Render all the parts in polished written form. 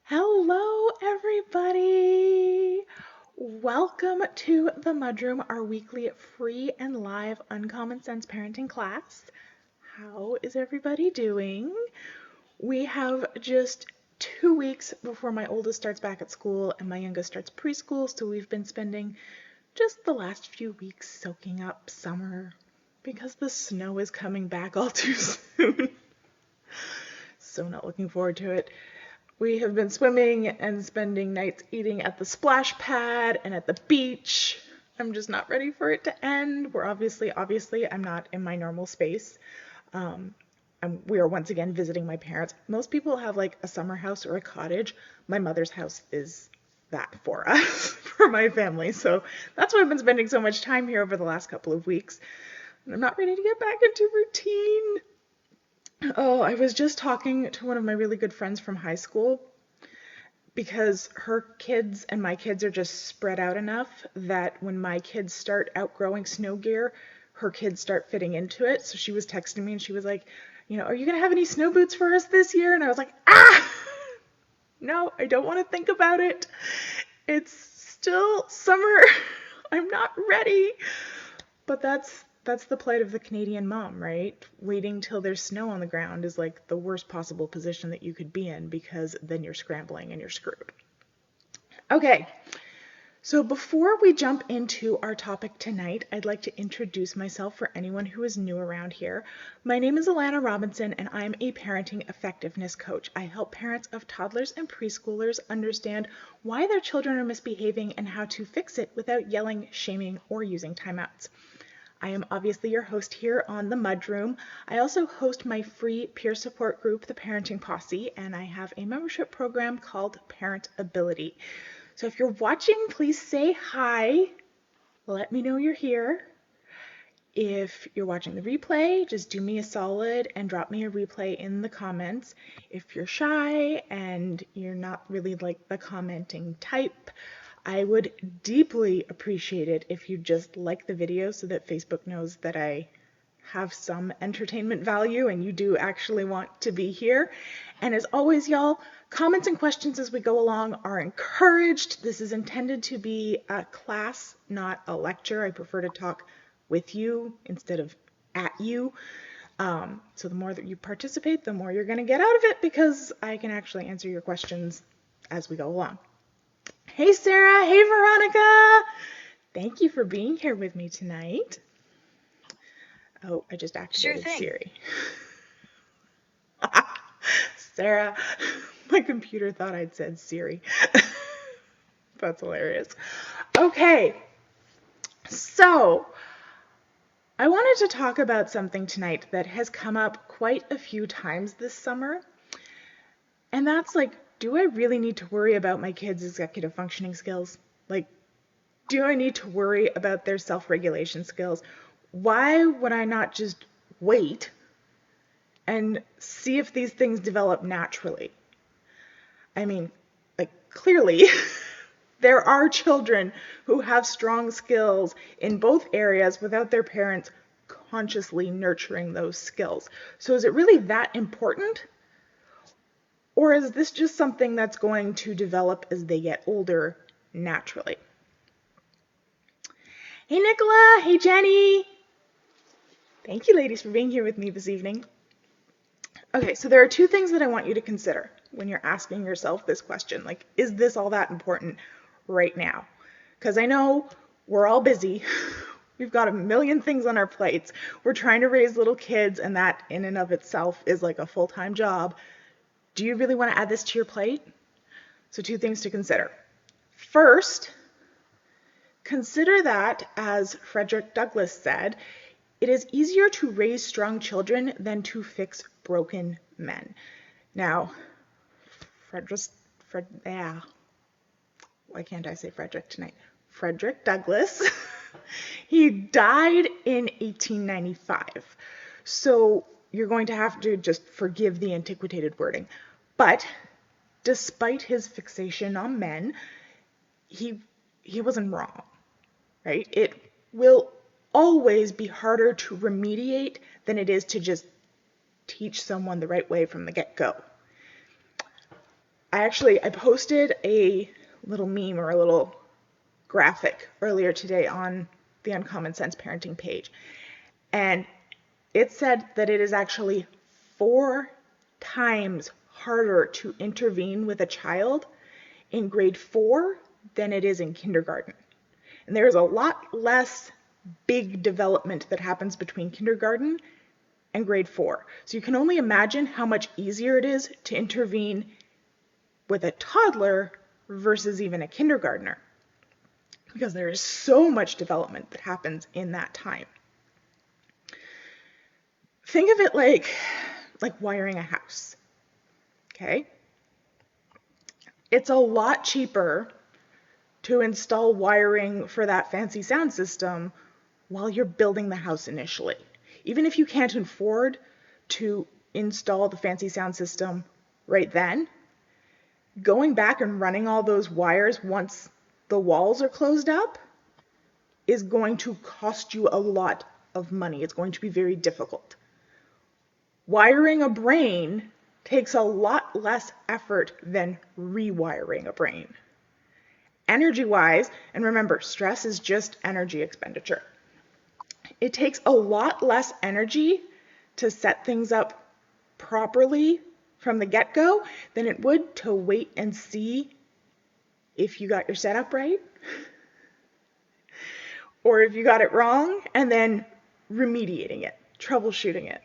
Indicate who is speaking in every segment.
Speaker 1: Hello, everybody! Welcome to the MudRoom, our weekly free and live Uncommon Sense parenting class. How is everybody doing? We have just 2 weeks before my oldest starts back at school and my youngest starts preschool, so we've been spending just the last few weeks soaking up summer because the snow is coming back all too soon. So not looking forward to it. We have been swimming and spending nights eating at the splash pad and at the beach. I'm just not ready for it to end. We're obviously, I'm not in my normal space. We are once again visiting my parents. Most people have like a summer house or a cottage. My mother's house is that for us, for my family. So that's why I've been spending so much time here over the last couple of weeks. And I'm not ready to get back into routine. Oh, I was just talking to one of my really good friends from high school because her kids and my kids are just spread out enough that when my kids start outgrowing snow gear, her kids start fitting into it. So she was texting me and she was like, are you going to have any snow boots for us this year? And I was like, no, I don't want to think about it. It's still summer. I'm not ready. But that's the plight of the Canadian mom, right? Waiting till there's snow on the ground is like the worst possible position that you could be in because then you're scrambling and you're screwed. Okay, so before we jump into our topic tonight, I'd like to introduce myself for anyone who is new around here. My name is Allana Robinson and I'm a parenting effectiveness coach. I help parents of toddlers and preschoolers understand why their children are misbehaving and how to fix it without yelling, shaming, or using timeouts. I am obviously your host here on the MudRoom. I also host my free peer support group, the Parenting Posse, and I have a membership program called Parent Ability. So if you're watching, please say hi. Let me know you're here. If you're watching the replay, just do me a solid and drop me a replay in the comments. If you're shy and you're not really like the commenting type, I would deeply appreciate it if you just like the video so that Facebook knows that I have some entertainment value and you do actually want to be here. And as always, y'all, comments and questions as we go along are encouraged. This is intended to be a class, not a lecture. I prefer to talk with you instead of at you. So the more that you participate, the more you're going to get out of it because I can actually answer your questions as we go along. Hey Sarah, hey Veronica! Thank you for being here with me tonight. Oh, I just activated Siri. Sarah, my computer thought I'd said Siri. That's hilarious. Okay, so I wanted to talk about something tonight that has come up quite a few times this summer, and that's like, do I really need to worry about my kids' executive functioning skills? Like, do I need to worry about their self-regulation skills? Why would I not just wait and see if these things develop naturally? I mean, like, clearly, there are children who have strong skills in both areas without their parents consciously nurturing those skills. So is it really that important? Or is this just something that's going to develop as they get older naturally? Hey Nicola, hey Jenny. Thank you ladies for being here with me this evening. Okay, so there are two things that I want you to consider when you're asking yourself this question. Like, is this all that important right now? Because I know we're all busy. We've got a million things on our plates. We're trying to raise little kids, and that in and of itself is like a full-time job. Do you really want to add this to your plate? So two things to consider. First, consider that, as Frederick Douglass said, it is easier to raise strong children than to fix broken men. Now, why can't I say Frederick tonight? Frederick Douglass, he died in 1895. So you're going to have to just forgive the antiquated wording. But despite his fixation on men, he wasn't wrong, right? It will always be harder to remediate than it is to just teach someone the right way from the get-go. I posted a little meme or a little graphic earlier today on the Uncommon Sense Parenting page. And it said that it is actually 4 times harder to intervene with a child in grade 4 than it is in kindergarten. And there's a lot less big development that happens between kindergarten and grade 4. So you can only imagine how much easier it is to intervene with a toddler versus even a kindergartner, because there is so much development that happens in that time. Think of it like wiring a house, okay? It's a lot cheaper to install wiring for that fancy sound system while you're building the house initially. Even if you can't afford to install the fancy sound system right then, going back and running all those wires once the walls are closed up is going to cost you a lot of money. It's going to be very difficult. Wiring a brain takes a lot less effort than rewiring a brain. Energy-wise, and remember, stress is just energy expenditure. It takes a lot less energy to set things up properly from the get-go than it would to wait and see if you got your setup right or if you got it wrong, and then remediating it, troubleshooting it.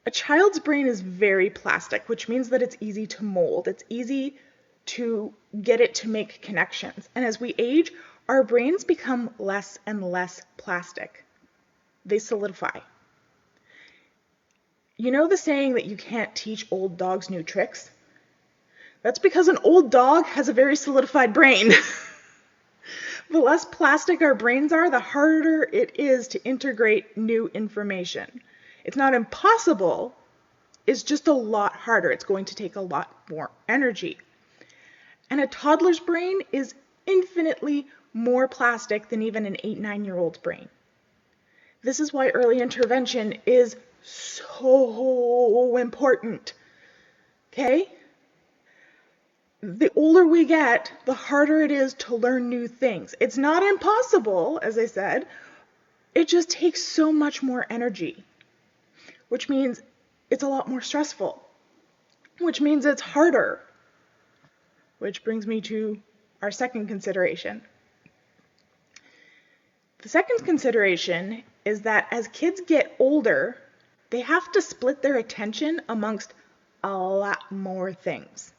Speaker 1: A child's brain is very plastic, which means that it's easy to mold. It's easy to get it to make connections. And as we age, our brains become less and less plastic. They solidify. You know the saying that you can't teach old dogs new tricks? That's because an old dog has a very solidified brain. The less plastic our brains are, the harder it is to integrate new information. It's not impossible, it's just a lot harder. It's going to take a lot more energy. And a toddler's brain is infinitely more plastic than even an 8-9-year-old's brain. This is why early intervention is so important. Okay? The older we get, the harder it is to learn new things. It's not impossible, as I said. It just takes so much more energy, which means it's a lot more stressful, which means it's harder, which brings me to our second consideration. The second consideration is that as kids get older, they have to split their attention amongst a lot more things.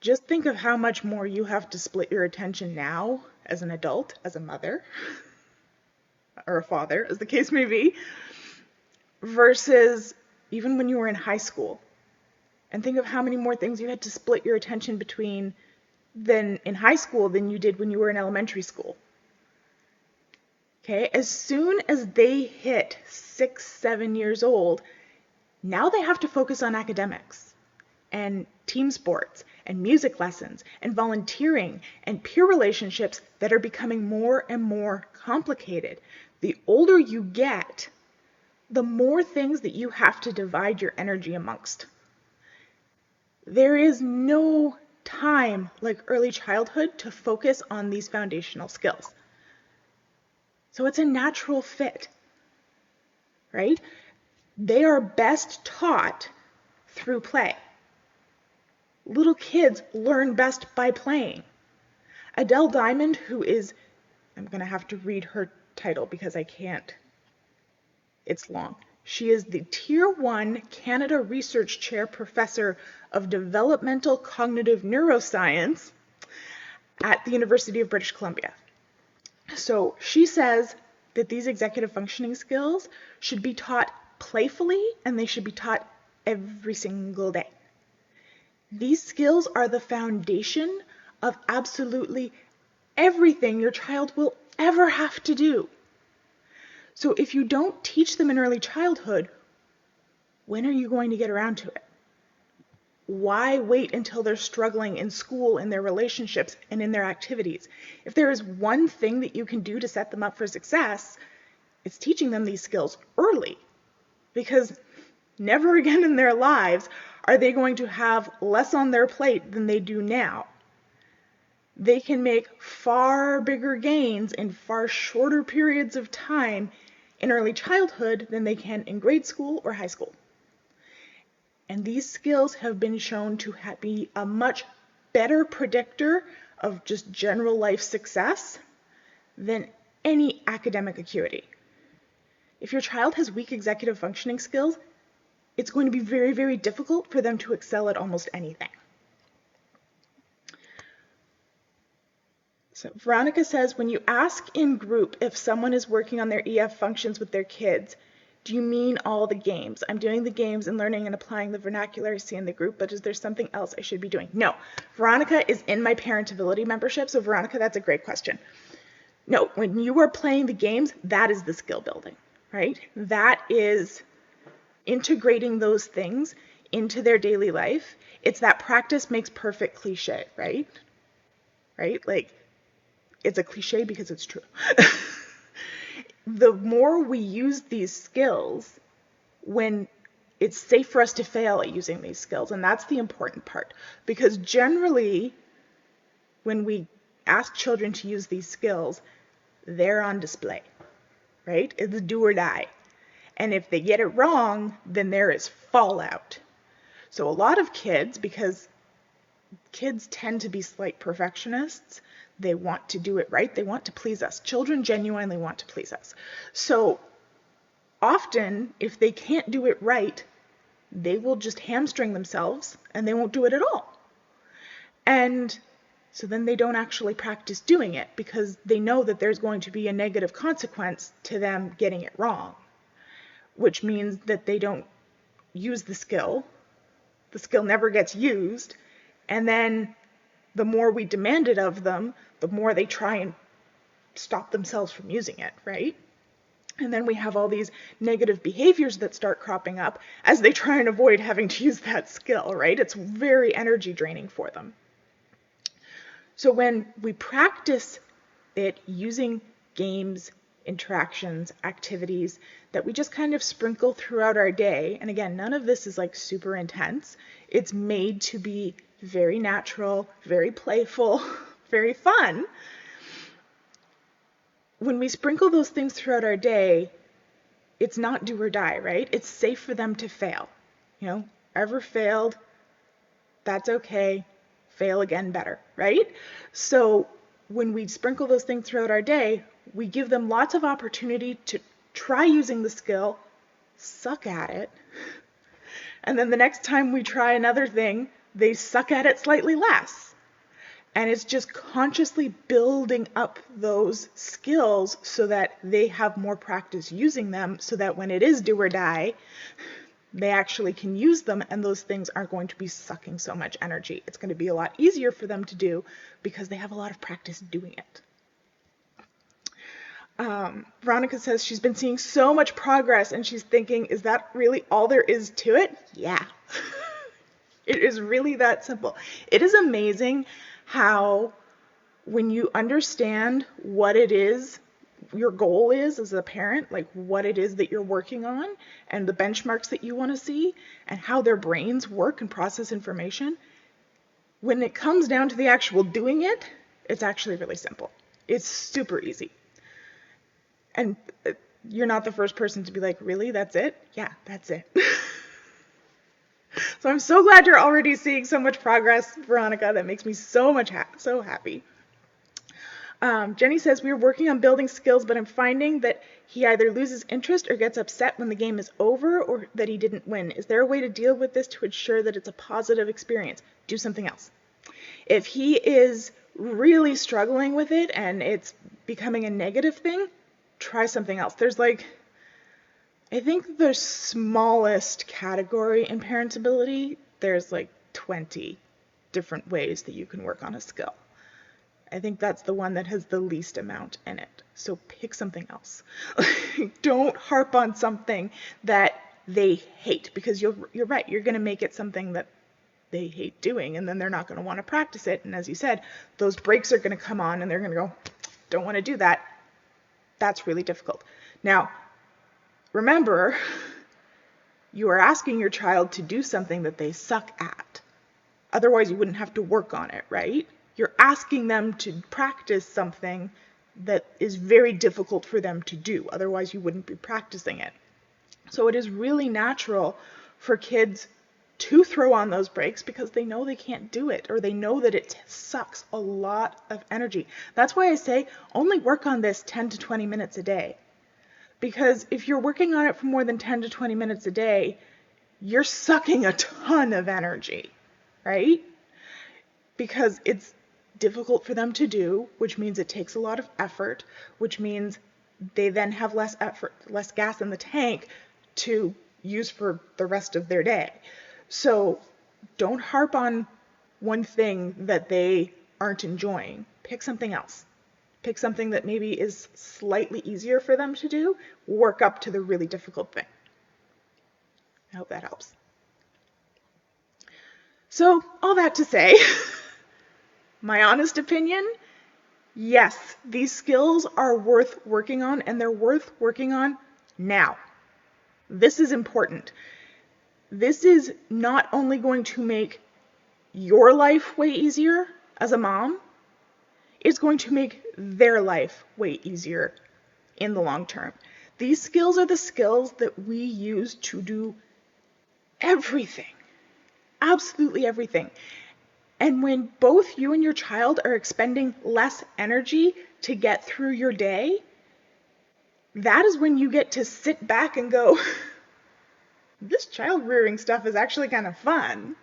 Speaker 1: Just think of how much more you have to split your attention now as an adult, as a mother, or a father, as the case may be, versus even when you were in high school. And think of how many more things you had to split your attention between than in high school than you did when you were in elementary school. Okay, as soon as they hit 6, 7 years old, now they have to focus on academics and team sports and music lessons and volunteering and peer relationships that are becoming more and more complicated. The older you get, the more things that you have to divide your energy amongst. There is no time like early childhood to focus on these foundational skills. So it's a natural fit, right? They are best taught through play. Little kids learn best by playing. Adele Diamond, who is, I'm going to have to read her title because I can't, it's long. She is the Tier 1 Canada Research Chair Professor of Developmental Cognitive Neuroscience at the University of British Columbia. So she says that these executive functioning skills should be taught playfully and they should be taught every single day. These skills are the foundation of absolutely everything your child will ever have to do. So if you don't teach them in early childhood, when are you going to get around to it? Why wait until they're struggling in school, in their relationships, and in their activities? If there is one thing that you can do to set them up for success, it's teaching them these skills early. Because never again in their lives Are they going to have less on their plate than they do now? They can make far bigger gains in far shorter periods of time in early childhood than they can in grade school or high school. And these skills have been shown to be a much better predictor of just general life success than any academic acuity. If your child has weak executive functioning skills, it's going to be very, very difficult for them to excel at almost anything. So Veronica says, when you ask in group if someone is working on their EF functions with their kids, do you mean all the games? I'm doing the games and learning and applying the vernacular I see in the group, but is there something else I should be doing? No. Veronica is in my Parentability membership, so Veronica, that's a great question. No, when you are playing the games, that is the skill building, right? That is integrating those things into their daily life. It's that practice makes perfect cliche, right? Right? Like, it's a cliche because it's true. The more we use these skills, when it's safe for us to fail at using these skills, and that's the important part. Because generally, when we ask children to use these skills, they're on display, right? It's do or die. And if they get it wrong, then there is fallout. So a lot of kids, because kids tend to be slight perfectionists, they want to do it right. They want to please us. Children genuinely want to please us. So often, if they can't do it right, they will just hamstring themselves and they won't do it at all. And so then they don't actually practice doing it because they know that there's going to be a negative consequence to them getting it wrong, which means that they don't use the skill. The skill never gets used. And then the more we demand it of them, the more they try and stop themselves from using it, right? And then we have all these negative behaviors that start cropping up as they try and avoid having to use that skill, right? It's very energy draining for them. So when we practice it using games, interactions, activities that we just kind of sprinkle throughout our day, and again, none of this is like super intense. It's made to be very natural, very playful, very fun. When we sprinkle those things throughout our day, it's not do or die, right? It's safe for them to fail. You know, ever failed, that's okay. Fail again better, right? So when we sprinkle those things throughout our day, we give them lots of opportunity to try using the skill, suck at it, and then the next time we try another thing, they suck at it slightly less. And it's just consciously building up those skills so that they have more practice using them, so that when it is do or die, they actually can use them and those things aren't going to be sucking so much energy. It's going to be a lot easier for them to do because they have a lot of practice doing it. Veronica says she's been seeing so much progress and she's thinking, is that really all there is to it? Yeah. It is really that simple. It is amazing how when you understand what it is your goal is as a parent, like what it is that you're working on and the benchmarks that you want to see and how their brains work and process information, when it comes down to the actual doing it, it's actually really simple. It's super easy. And you're not the first person to be like, really, that's it? Yeah, that's it. So I'm so glad you're already seeing so much progress, Veronica. That makes me so happy. Jenny says, we are working on building skills, but I'm finding that he either loses interest or gets upset when the game is over or that he didn't win. Is there a way to deal with this to ensure that it's a positive experience? Do something else. If he is really struggling with it and it's becoming a negative thing, try something else. There's I think the smallest category in parentability, there's 20 different ways that you can work on a skill. I think that's the one that has the least amount in it. So pick something else. Don't harp on something that they hate, because you're right. You're going to make it something that they hate doing, and then they're not going to want to practice it. And as you said, those brakes are going to come on and they're going to go, don't want to do that. That's really difficult. Now, remember, You are asking your child to do something that they suck at. Otherwise, you wouldn't have to work on it, right? You're asking them to practice something that is very difficult for them to do. Otherwise, you wouldn't be practicing it. So it is really natural for kids to throw on those brakes because they know they can't do it, or they know that it sucks a lot of energy. That's why I say only work on this 10 to 20 minutes a day. Because if you're working on it for more than 10 to 20 minutes a day, you're sucking a ton of energy, right? Because it's difficult for them to do, which means it takes a lot of effort, which means they then have less effort, less gas in the tank to use for the rest of their day. So don't harp on one thing that they aren't enjoying. Pick something else. Pick something that maybe is slightly easier for them to do. Work up to the really difficult thing. I hope that helps. So all that to say, my honest opinion, yes, these skills are worth working on, and they're worth working on now. This is important. This is not only going to make your life way easier as a mom, it's going to make their life way easier in the long term. These skills are the skills that we use to do everything, absolutely everything. And when both you and your child are expending less energy to get through your day, that is when you get to sit back and go, this child rearing stuff is actually kind of fun,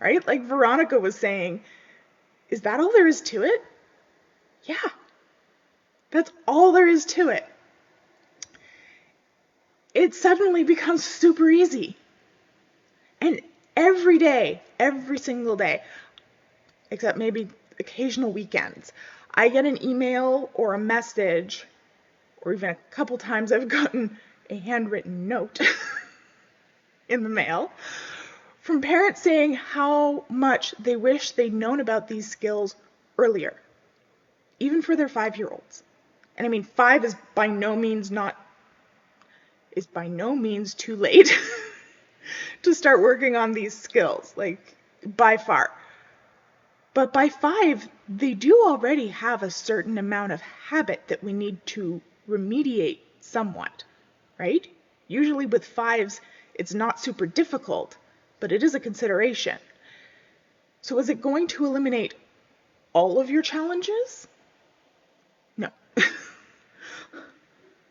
Speaker 1: right? Like Veronica was saying, is that all there is to it? Yeah, that's all there is to it. It suddenly becomes super easy. And every day, every single day, except maybe occasional weekends, I get an email or a message, or even a couple times I've gotten a handwritten note in the mail from parents saying how much they wish they'd known about these skills earlier, even for their 5-year-olds. And I mean, 5 is by no means too late to start working on these skills, like by far. But by 5, they do already have a certain amount of habit that we need to remediate somewhat, right? Usually with 5s, it's not super difficult, but it is a consideration. So is it going to eliminate all of your challenges? No.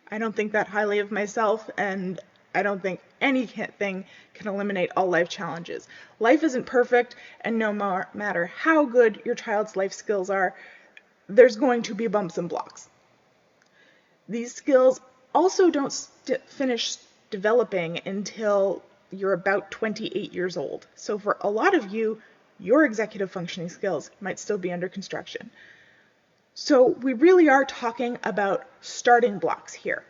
Speaker 1: I don't think that highly of myself, and I don't think anything can eliminate all life challenges. Life isn't perfect, and no matter how good your child's life skills are, there's going to be bumps and blocks. These skills also don't finish developing until you're about 28 years old. So for a lot of you, your executive functioning skills might still be under construction. So we really are talking about starting blocks here.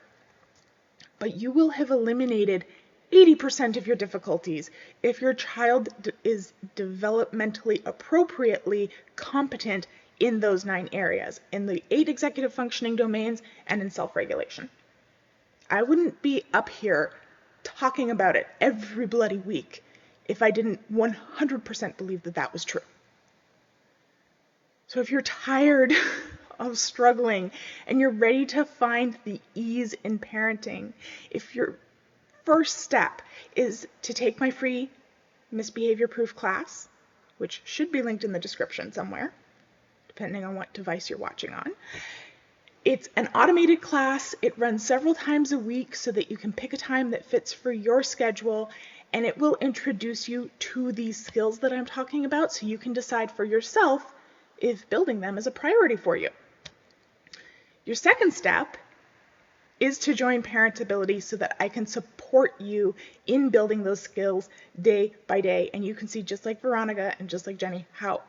Speaker 1: But you will have eliminated 80% of your difficulties if your child is developmentally appropriately competent in those 9 areas, in the 8 executive functioning domains and in self-regulation. I wouldn't be up here talking about it every bloody week if I didn't 100% believe that that was true. So if you're tired of struggling and you're ready to find the ease in parenting, if your first step is to take my free misbehavior proof class, which should be linked in the description somewhere, depending on what device you're watching on. It's an automated class. It runs several times a week so that you can pick a time that fits for your schedule, and it will introduce you to these skills that I'm talking about so you can decide for yourself if building them is a priority for you. Your second step is to join Parentability so that I can support you in building those skills day by day, and you can see, just like Veronica and just like Jenny, how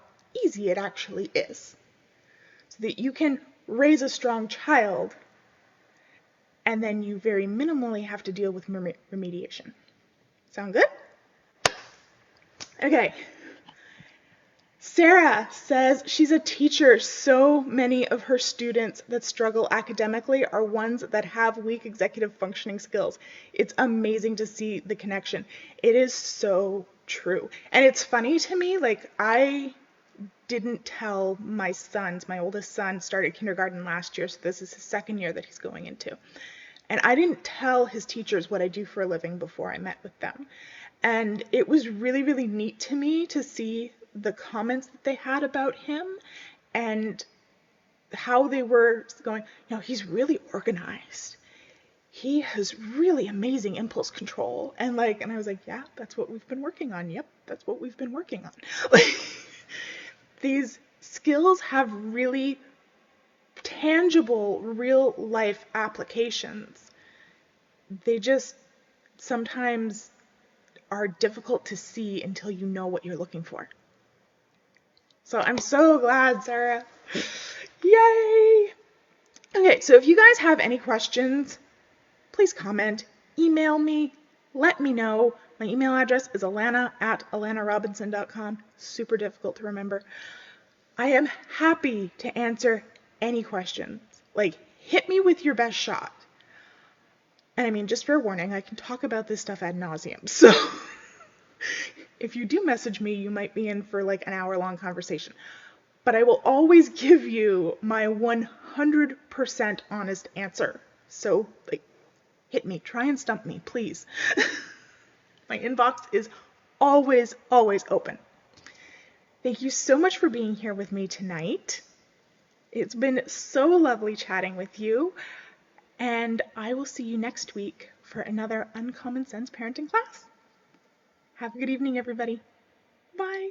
Speaker 1: easy it actually is, so that you can raise a strong child and then you very minimally have to deal with remediation. Sound good? Okay. Sarah says she's a teacher. So many of her students that struggle academically are ones that have weak executive functioning skills. It's amazing to see the connection. It is so true. And it's funny to me, like I didn't tell my sons, my oldest son started kindergarten last year, so this is his second year that he's going into. And I didn't tell his teachers what I do for a living before I met with them. And it was really, really neat to me to see the comments that they had about him and how they were going, he's really organized. He has really amazing impulse control. And I was like, yeah, that's what we've been working on. Yep, that's what we've been working on. These skills have really tangible, real life applications. They just sometimes are difficult to see until you know what you're looking for. So I'm so glad, Sarah. Yay! Okay, so if you guys have any questions, please comment, email me, let me know. My email address is allana@allanarobinson.com. Super difficult to remember. I am happy to answer any questions. Hit me with your best shot. And I mean, just fair warning, I can talk about this stuff ad nauseum. So if you do message me, you might be in for an hour-long conversation. But I will always give you my 100% honest answer. So, hit me. Try and stump me, please. My inbox is always, always open. Thank you so much for being here with me tonight. It's been so lovely chatting with you. And I will see you next week for another Uncommon Sense parenting class. Have a good evening, everybody. Bye.